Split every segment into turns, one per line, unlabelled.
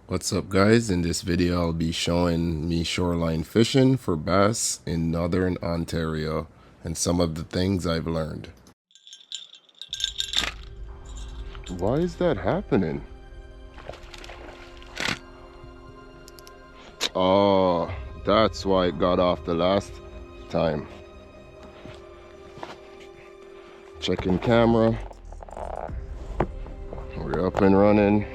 What's up guys, in this video I'll be showing me shoreline fishing for bass in northern Ontario and some of the things I've learned. Why is that happening? Oh, that's why it got off the last time. Checking camera. We're up and running.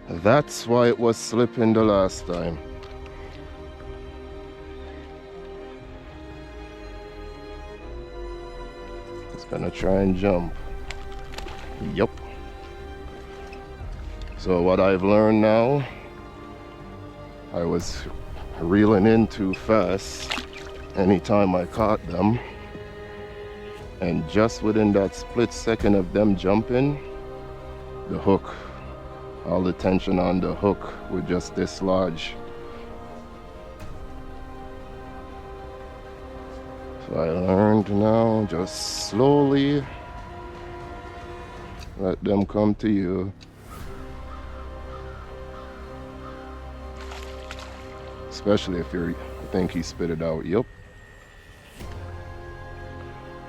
That's why it was slipping the last time. It's gonna try and jump. Yup. So what I've learned now, I was reeling in too fast anytime I caught them. And just within that split second of them jumping, the hook, all the tension on the hook would just dislodge. So I learned now, just slowly let them come to you. Especially if you're, I think he spit it out, yup.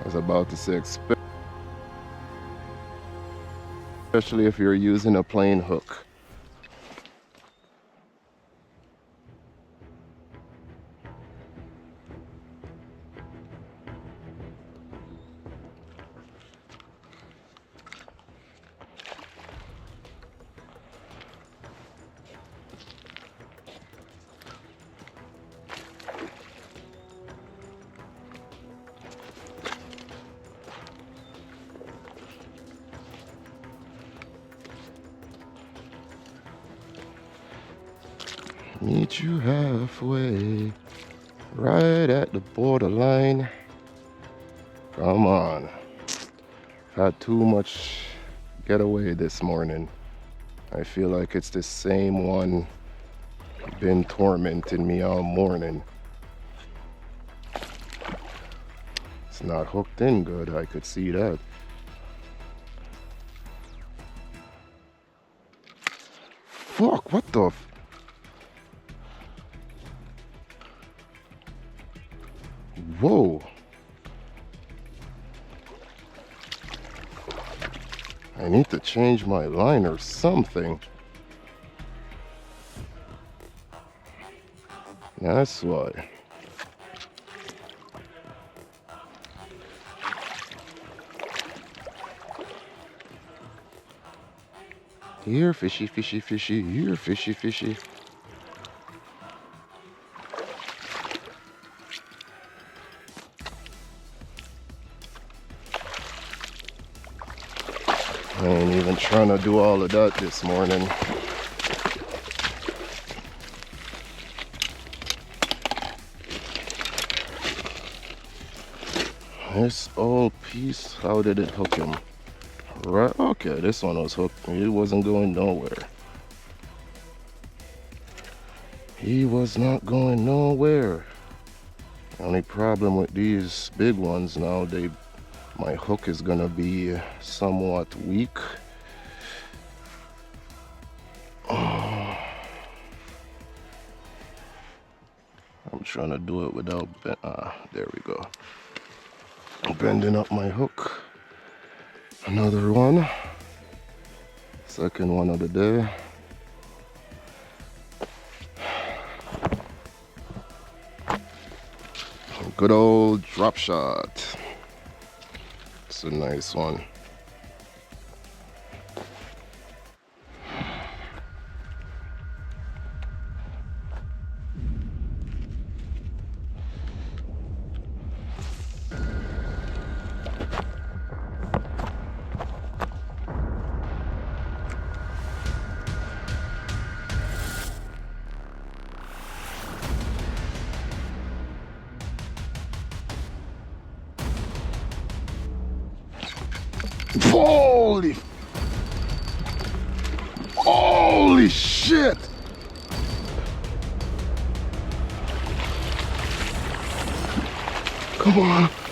I was about to say, especially if you're using a plain hook. Meet you halfway, right at the borderline. Come on. Had too much getaway this morning. I feel like it's the same one been tormenting me all morning. It's not hooked in good, I could see that. Fuck, what the Whoa. I need to change my line or something. That's why. Here, fishy, fishy, fishy. Here, fishy, fishy. I ain't even trying to do all of that this morning. This old piece, how did it hook him? Right, okay, this one was hooked. He wasn't going nowhere. He was not going nowhere. The only problem with these big ones now, my hook is gonna be somewhat weak. I'm trying to do it without there we go. Bending up my hook. Another one. Second one of the day. Good old drop shot. It's a nice one. Holy shit! Come on.